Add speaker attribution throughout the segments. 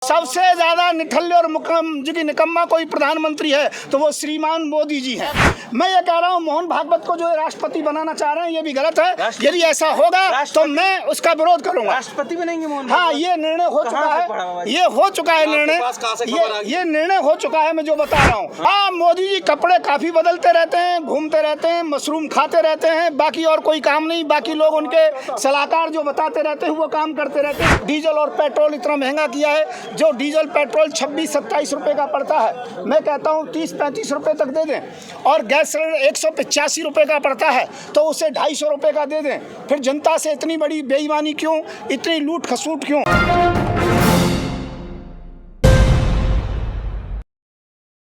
Speaker 1: सबसे ज्यादा निठल्ले और जो कि निकम्मा कोई प्रधानमंत्री है तो वो श्रीमान मोदी जी हैं। मैं ये कह रहा हूँ मोहन भागवत को जो राष्ट्रपति बनाना चाह रहे हैं ये भी गलत है। यदि ऐसा होगा तो मैं उसका विरोध करूंगा।
Speaker 2: राष्ट्रपति बनेंगे मोहन?
Speaker 1: हाँ, ये निर्णय हो चुका है, ये हो चुका है निर्णय, ये निर्णय हो चुका है। मैं जो बता रहा हूँ, हाँ, मोदी जी कपड़े काफी बदलते रहते हैं, घूमते रहते हैं, मशरूम खाते रहते हैं, बाकी और कोई काम नहीं। बाकी लोग उनके सलाहकार जो बताते रहते हैं वो काम करते रहते हैं। डीजल और पेट्रोल इतना महंगा किया है, जो डीजल पेट्रोल 26-27 रुपए का पड़ता है, मैं कहता हूँ 30-35 रुपए तक दे दें। और गैस सिलेंडर 185 रुपए का पड़ता है तो उसे 250 रुपए का दे दें। फिर जनता से इतनी बड़ी बेईमानी क्यों, इतनी लूट खसूट क्यों?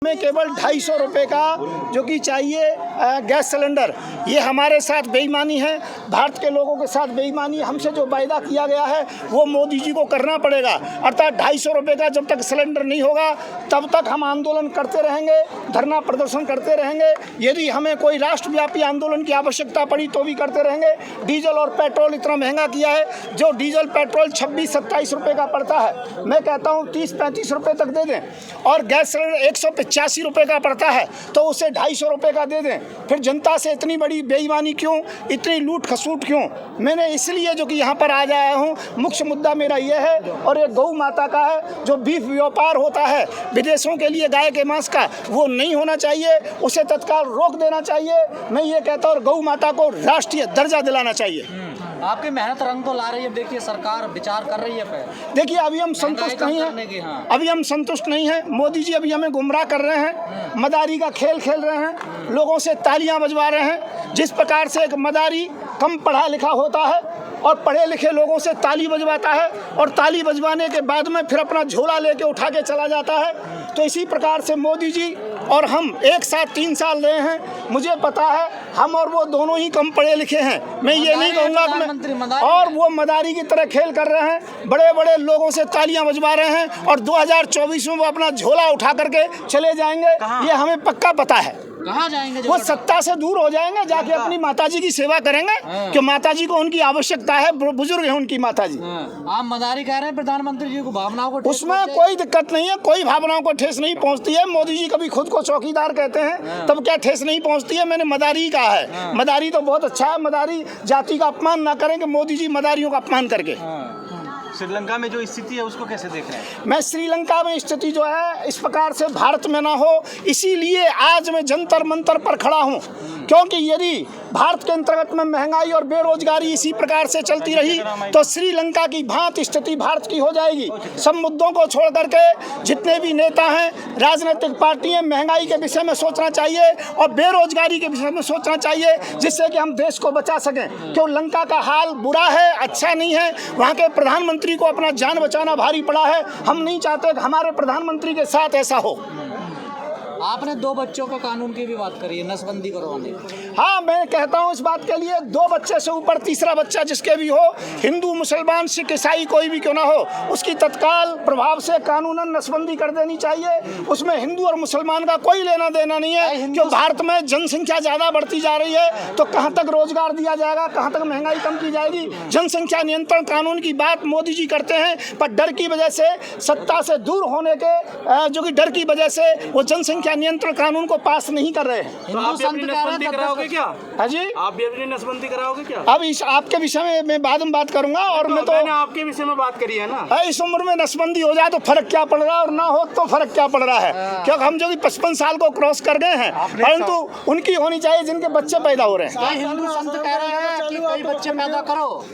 Speaker 1: में केवल 250 रुपए का जो कि चाहिए गैस सिलेंडर, ये हमारे साथ बेईमानी है, भारत के लोगों के साथ बेईमानी है। हमसे जो वायदा किया गया है वो मोदी जी को करना पड़ेगा। अर्थात 250 रुपए का जब तक सिलेंडर नहीं होगा तब तक हम आंदोलन करते रहेंगे, धरना प्रदर्शन करते रहेंगे। यदि हमें कोई राष्ट्रव्यापी आंदोलन की आवश्यकता पड़ी तो भी करते रहेंगे। डीजल और पेट्रोल इतना महंगा किया है, जो डीजल पेट्रोल 26-27 रुपए का पड़ता है, मैं कहता हूँ 30-35 रुपए तक दे दें। और गैस सिलेंडर 185 रुपए का पड़ता है तो उसे 250 रुपए का दे दें। फिर जनता से इतनी बड़ी बेईमानी क्यों, इतनी लूट खसूट क्यों? मैंने इसलिए जो कि यहाँ पर आ जाया हूँ, मुख्य मुद्दा मेरा ये है। और ये गौ माता का है, जो बीफ व्यापार होता है विदेशों के लिए गाय के मांस का, वो नहीं होना चाहिए, उसे तत्काल रोक देना चाहिए। मैं ये कहता हूँ गौ माता को राष्ट्रीय दर्जा दिलाना चाहिए।
Speaker 2: आपकी मेहनत रंग तो ला रही है। देखिए सरकार विचार कर रही है।
Speaker 1: देखिए अभी हम संतुष्ट नहीं हैं, अभी हम संतुष्ट नहीं हैं। मोदी जी अभी हमें गुमराह कर रहे हैं, मदारी का खेल खेल रहे हैं, लोगों से तालियां बजवा रहे हैं। जिस प्रकार से एक मदारी कम पढ़ा लिखा होता है और पढ़े लिखे लोगों से ताली बजवाता है और ताली बजवाने के बाद में फिर अपना झोला लेके उठा के चला जाता है, तो इसी प्रकार से मोदी जी और हम एक साथ 3 साल रहे हैं। मुझे पता है हम और वो दोनों ही कम पढ़े लिखे हैं। मैं ये नहीं कहूँगा कि मैं, और वो मदारी की तरह खेल कर रहे हैं, बड़े बड़े लोगों से तालियां बजवा रहे हैं और 2024 में वो अपना झोला उठा करके चले जाएंगे। ये हमें पक्का पता है।
Speaker 2: कहाँ जाएंगे?
Speaker 1: वो सत्ता से दूर हो जाएंगे, जाके अपनी माताजी की सेवा करेंगे, कि माताजी को उनकी आवश्यकता है, बुजुर्ग है उनकी माताजी।
Speaker 2: आप मदारी कह रहे हैं प्रधानमंत्री जी को भावनाओं को,
Speaker 1: उसमें कोई दिक्कत नहीं है, कोई भावनाओं को ठेस नहीं पहुंचती है। मोदी जी कभी खुद को चौकीदार कहते हैं, तब क्या ठेस नहीं पहुंचती है? मैंने मदारी कहा है, मदारी तो बहुत अच्छा है। मदारी जाति का अपमान ना करें कि मोदी जी मदारियों का अपमान करके।
Speaker 2: श्रीलंका में जो स्थिति है उसको कैसे देख रहे हैं?
Speaker 1: मैं श्रीलंका में स्थिति जो है इस प्रकार से भारत में ना हो, इसीलिए आज मैं जंतर मंतर पर खड़ा हूं। क्योंकि यदि भारत के अंतर्गत में महंगाई और बेरोजगारी इसी प्रकार से चलती रही तो श्रीलंका की भांति स्थिति भारत की हो जाएगी। सब मुद्दों को छोड़ करके जितने भी नेता हैं, राजनीतिक पार्टियां, महंगाई के विषय में सोचना चाहिए और बेरोजगारी के विषय में सोचना चाहिए, जिससे कि हम देश को बचा सकें। क्यों लंका का हाल बुरा है, अच्छा नहीं है। वहाँ के प्रधानमंत्री को अपना जान बचाना भारी पड़ा है। हम नहीं चाहते कि हमारे प्रधानमंत्री के साथ ऐसा हो।
Speaker 2: आपने 2 बच्चों का कानून की भी बात करी है, नसबंदी करवाने।
Speaker 1: हाँ, मैं कहता हूँ इस बात के लिए 2 बच्चे से ऊपर तीसरा बच्चा जिसके भी हो, हिंदू मुसलमान सिख ईसाई कोई भी क्यों ना हो, उसकी तत्काल प्रभाव से कानूनन नसबंदी कर देनी चाहिए। उसमें हिंदू और मुसलमान का कोई लेना देना नहीं है। क्यों भारत में जनसंख्या ज़्यादा बढ़ती जा रही है तो कहाँ तक रोजगार दिया जाएगा, कहाँ तक महंगाई कम की जाएगी? जनसंख्या नियंत्रण कानून की बात मोदी जी करते हैं, पर डर की वजह से, सत्ता से दूर होने के जो कि डर की वजह से वो जनसंख्या नियंत्रण कानून को पास नहीं कर रहे हैं।
Speaker 2: तो आप भी अपनी नसबंदी कराओगे क्या?
Speaker 1: हाँ जी,
Speaker 2: आप भी अपनी नसबंदी कराओगे क्या?
Speaker 1: अब इस आपके विषय में मैं बाद में बात करूंगा। और मैं तो
Speaker 2: मैंने आपके विषय में बात करी है ना।
Speaker 1: इस उम्र में नसबंदी हो जाए तो फर्क क्या पड़ रहा है, और ना हो तो फर्क क्या पड़ रहा है? क्योंकि हम जो कि 55 साल को क्रॉस कर गए हैं, परंतु उनकी होनी चाहिए जिनके बच्चे पैदा हो रहे हैं।
Speaker 2: हिंदू संत कह रहे हैं कि कई बच्चे पैदा करो।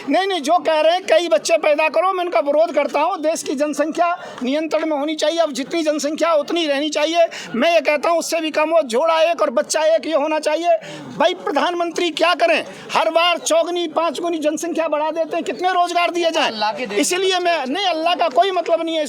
Speaker 1: नहीं, जो कह रहे हैं कई बच्चे पैदा करो, मैं इनका विरोध करता हूं। देश की जनसंख्या नियंत्रण में होनी चाहिए। अब जितनी जनसंख्या उतनी रहनी चाहिए। मैं ये कहता हूं उससे भी कम हो, जोड़ा 1 और बच्चा 1 ये होना चाहिए। भाई प्रधानमंत्री क्या करें, हर बार 4 5 गुनी जनसंख्या बढ़ा देते हैं, कितने रोजगार दिए जाएं? इसलिए मैं नहीं, अल्लाह का कोई मतलब नहीं है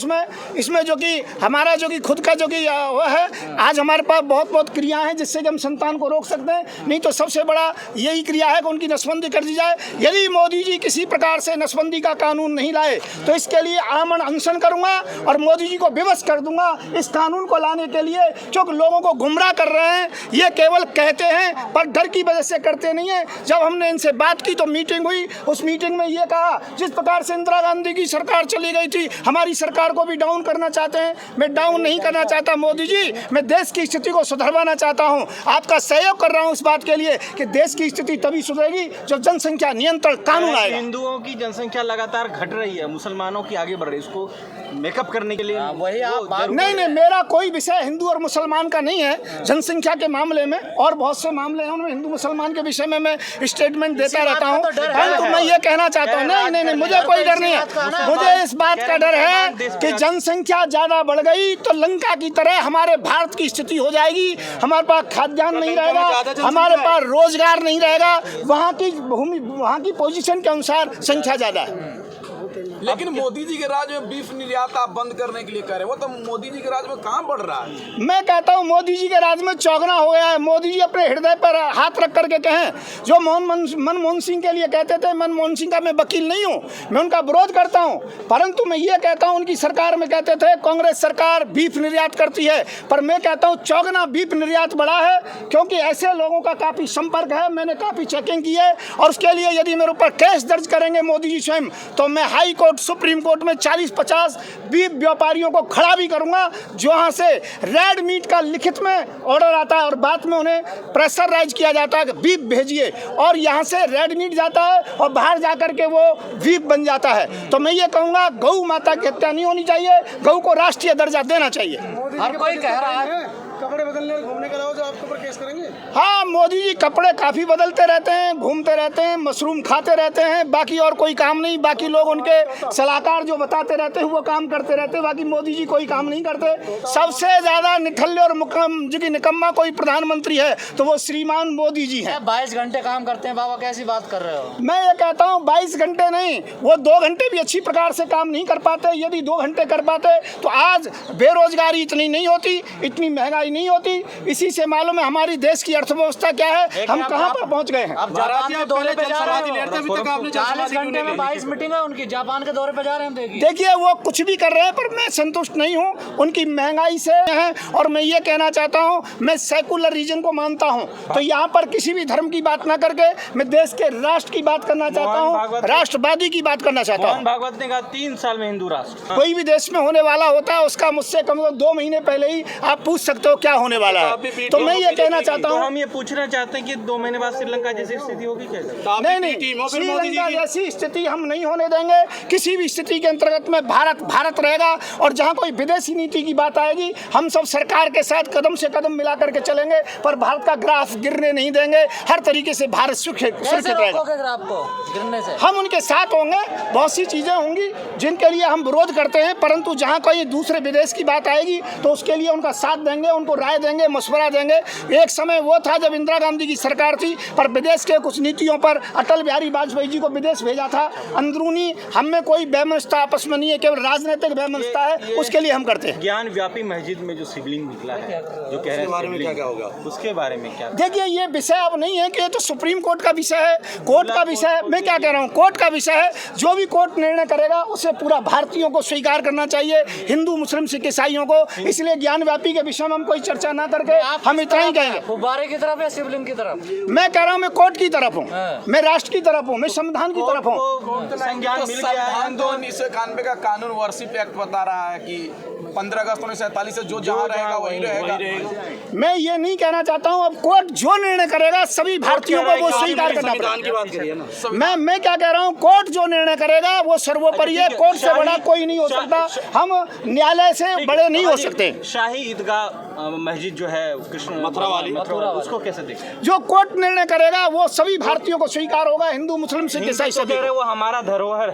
Speaker 1: इसमें जो कि हमारा जो कि खुद का जो कि वो है, आज हमारे पास बहुत क्रिया हैं जिससे कि हम संतान को रोक सकते हैं। नहीं तो सबसे बड़ा यही क्रिया है कि उनकी नसबंदी कर दी जाए। यदि मोदी जी किसी प्रकार से नसबंदी का कानून नहीं लाए तो इसके लिए आमरण अनशन करूंगा और मोदी जी को विवश कर दूंगा इस कानून को लाने के लिए, क्योंकि लोगों को गुमराह कर रहे हैं। ये केवल कहते हैं पर डर की वजह से करते नहीं है। जब हमने इनसे बात की तो मीटिंग हुई, उस मीटिंग में ये कहा जिस प्रकार से इंदिरा गांधी की सरकार चली गई थी हमारी सरकार को भी डाउन करना चाहते हैं। मैं डाउन नहीं करना चाहता मोदी जी, मैं देश की स्थिति को सुधरवाना चाहता हूँ। आपका सहयोग कर रहा हूँ इस बात के लिए कि देश की स्थिति तभी सुधरेगी जब जनसंख्या नियंत्रण कानून आएगा।
Speaker 3: हिंदुओं की जनसंख्या लगातार घट रही है, मुसलमानों की आगे बढ़ रही है, इसको मेकअप करने के लिए
Speaker 2: वही आप बात
Speaker 1: नहीं, मेरा कोई विषय हिंदू और मुसलमान का नहीं है। जनसंख्या के मामले में और बहुत से मामले हैं उनमें हिंदू मुसलमान के विषय में मैं स्टेटमेंट देता रहता हूँ। परंतु मैं ये कहना चाहता हूँ नहीं, मुझे कोई डर नहीं है। मुझे इस बात का डर है कि जनसंख्या ज्यादा बढ़ गई तो लंका की तरह हमारे भारत की स्थिति हो जाएगी। हमारे पास खाद्यान्न नहीं रहेगा, हमारे पास रोजगार नहीं रहेगा। वहाँ की भूमि, वहाँ की पोजीशन के अनुसार संख्या ज्यादा है।
Speaker 4: लेकिन मोदी जी के राज में बीफ निर्यात आप बंद करने के लिए कह रहे हैं, वो तो मोदी जी के राज में कहाँ बढ़ रहा है?
Speaker 1: मैं कहता हूँ मोदी जी के राज में चौगना हो गया है। मोदी जी अपने हृदय पर हाथ रख करके कहें, जो मनमोहन सिंह के लिए कहते थे, मनमोहन सिंह का मैं वकील नहीं हूँ, मैं उनका विरोध करता हूँ, परंतु मैं ये कहता हूँ उनकी सरकार में कहते थे कांग्रेस सरकार बीफ निर्यात करती है, पर मैं कहता हूँ चौगना बीफ निर्यात बढ़ा है, क्योंकि ऐसे लोगों का काफ़ी संपर्क है। मैंने काफ़ी चेकिंग की है और उसके लिए यदि मेरे ऊपर केस दर्ज करेंगे मोदी जी स्वयं तो मैं हाई कोर्ट सुप्रीम कोर्ट में 40-50 बीफ व्यापारियों को खड़ा भी करूंगा, जो यहाँ से रेड मीट का लिखित में ऑर्डर आता है और बाद में उन्हें प्रेशराइज किया जाता है कि बीफ भेजिए, और यहाँ से रेड मीट जाता है और बाहर जाकर के वो बीफ बन जाता है। तो मैं ये कहूँगा गौ माता की हत्या नहीं होनी चाहिए, गौ को राष्ट्रीय दर्जा देना चाहिए।
Speaker 2: हर कोई कह रहा है
Speaker 5: कपड़े बदलने और घूमने के अलावा जो आपके ऊपर केस करेंगे?
Speaker 1: हाँ, मोदी जी कपड़े काफ़ी बदलते रहते हैं, घूमते रहते हैं, मशरूम खाते रहते हैं, बाकी और कोई काम नहीं। बाकी लोग उनके सलाहकार जो बताते रहते हैं वो काम करते रहते हैं, बाकी मोदी जी कोई काम नहीं करते। सबसे ज़्यादा निठल्ले और निकम्मा कोई प्रधानमंत्री है तो वो श्रीमान मोदी जी हैं।
Speaker 2: 22 घंटे काम करते हैं बाबा, कैसी बात कर रहे हो?
Speaker 1: मैं ये कहता हूँ 22 घंटे नहीं, वो 2 घंटे भी अच्छी प्रकार से काम नहीं कर पाते। यदि 2 घंटे कर पाते तो आज बेरोजगारी इतनी नहीं होती, इतनी महंगाई नहीं होती। इसी से मालूम है हमारी देश की अर्थव्यवस्था क्या है, हम कहाँ पर पहुँच गए हैं।
Speaker 2: अब जापान के दौरे पे जा रहे हो, 40 घंटे में 22 मीटिंग है उनकी, जापान के दौरे पे जा रहे हैं।
Speaker 1: देखिए वो कुछ भी कर रहे हैं पर मैं संतुष्ट नहीं हूँ, उनकी महंगाई से है। और मैं ये कहना चाहता हूँ मैं सेकुलर रीजन को मानता हूँ, तो यहाँ पर किसी भी धर्म की बात ना करके मैं देश के राष्ट्र की बात करना चाहता हूँ, राष्ट्रवादी की बात करना चाहता हूँ।
Speaker 3: भागवत ने कहा 3 साल में हिंदू राष्ट्र।
Speaker 1: कोई भी देश में होने वाला होता है उसका मुझसे कम से कम 2 महीने पहले ही आप पूछ सकते हो क्या होने वाला है। तो मैं ये कहना चाहता हूँ,
Speaker 3: हम ये पूछना चाहते हैं कि 2 महीने बाद श्रीलंका जैसी स्थिति होगी क्या?
Speaker 1: नहीं, श्रीलंका जैसी स्थिति हम नहीं होने देंगे। किसी भी स्थिति के अंतर्गत में भारत रहेगा, और जहाँ कोई विदेशी नीति की बात आएगी हम सब सरकार के साथ कदम से कदम मिला करके चलेंगे, पर भारत का ग्राफ गिरने नहीं देंगे। हर तरीके से भारत सुरक्षित रहेगा।
Speaker 2: ग्राफ को गिरने से
Speaker 1: हम उनके साथ होंगे। बहुत सी चीजें होंगी जिनके लिए हम विरोध करते हैं, परंतु जहाँ कोई दूसरे विदेश की बात आएगी तो उसके लिए उनका साथ देंगे, उनको राय देंगे, मशवरा देंगे। एक समय वो था जब इंदिरा गांधी की सरकार थी, पर विदेश के कुछ नीतियों पर अटल बिहारी वाजपेयी जी को विदेश भेजा था। अंदरूनी हम में कोई वैमनस्यता आपस में नहीं है, केवल राजनीतिक वैमनस्यता है, उसके लिए हम करते हैं।
Speaker 3: ज्ञान व्यापी मस्जिद में जो शिवलिंग निकला है, जो कह रहे हैं बारे में क्या होगा, उसके बारे में क्या?
Speaker 1: देखिए ये विषय अब नहीं है कि ये तो सुप्रीम कोर्ट का विषय है, कोर्ट का विषय है। मैं क्या कह रहा हूँ, कोर्ट का विषय है। जो भी कोर्ट निर्णय करेगा उसे पूरा भारतीयों को स्वीकार करना चाहिए, हिंदू मुस्लिम सिख ईसाइयों को। इसलिए ज्ञान व्यापी के विषय में हम कोई चर्चा ना करके हम इतना ही कहेंगे।
Speaker 2: गुब्बारे की तरफ या शिवलिंग की तरफ?
Speaker 1: मैं कह रहा हूँ मैं कोर्ट की तरफ हूँ, मैं राष्ट्र की तरफ हूँ, मैं संविधान की तरफ हूँ।
Speaker 4: संविधान 1991 का कानून वर्षिप एक्ट बता रहा है कि 15 अगस्त 1947 से जो जहाँ रहेगा वही रहेगा।
Speaker 1: मैं ये नहीं कहना चाहता हूँ, अब कोर्ट जो निर्णय करेगा सभी भारतीयों को वो स्वीकार करना पड़ेगा। मैं क्या कह रहा हूँ, कोर्ट जो निर्णय करेगा वो सर्वोपरि है। कोर्ट से बड़ा कोई नहीं हो सकता, हम न्यायालय से बड़े नहीं हो सकते।
Speaker 3: शाही ईदगाह मस्जिद जो है कृष्ण मथुरा वाली, उसको कैसे देखते?
Speaker 1: जो कोर्ट निर्णय करेगा वो सभी भारतीयों को स्वीकार होगा, हिंदू मुस्लिम सिख ईसाई सभी।
Speaker 3: वो हमारा धरोहर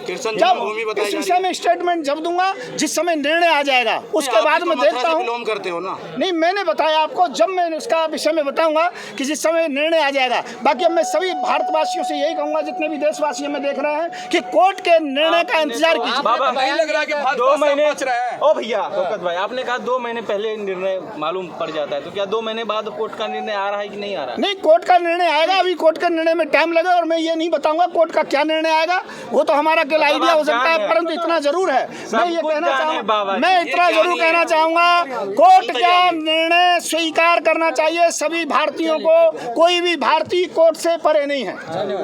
Speaker 1: जब इस विषय में स्टेटमेंट जब दूंगा, जिस समय निर्णय आ जाएगा उसके बाद मैं देखता हूँ।
Speaker 4: करते हो ना?
Speaker 1: नहीं, मैंने बताया आपको, जब मैं इसका विषय में बताऊंगा कि जिस समय निर्णय आ जाएगा। बाकी अब मैं सभी भारतवासियों से यही कहूंगा, जितने भी देशवासी हमें देख रहे हैं, कि कोर्ट के निर्णय का इंतजार कीजिए।
Speaker 4: नहीं लग रहा है कि
Speaker 3: 2 महीने
Speaker 4: बच रहे हैं।
Speaker 3: ओ भैया शौकत भाई, आपने कहा 2 महीने पहले निर्णय निर्णय मालूम पड़ जाता है, तो क्या 2 महीने बाद कोर्ट का निर्णय आ रहा है कि नहीं आ रहा है?
Speaker 1: नहीं, कोर्ट का निर्णय आएगा, अभी कोर्ट के निर्णय में टाइम लगे और मैं ये नहीं बताऊंगा कोर्ट का क्या निर्णय आएगा, वो तो हमारा केवल आइडिया हो सकता है, परंतु इतना जरूर है मैं ये कहना चाहूँगा, मैं इतना जरूर कहना चाहूँगा, कोर्ट का निर्णय स्वीकार करना चाहिए सभी भारतीयों को, कोई भी भारतीय कोर्ट से परे नहीं है।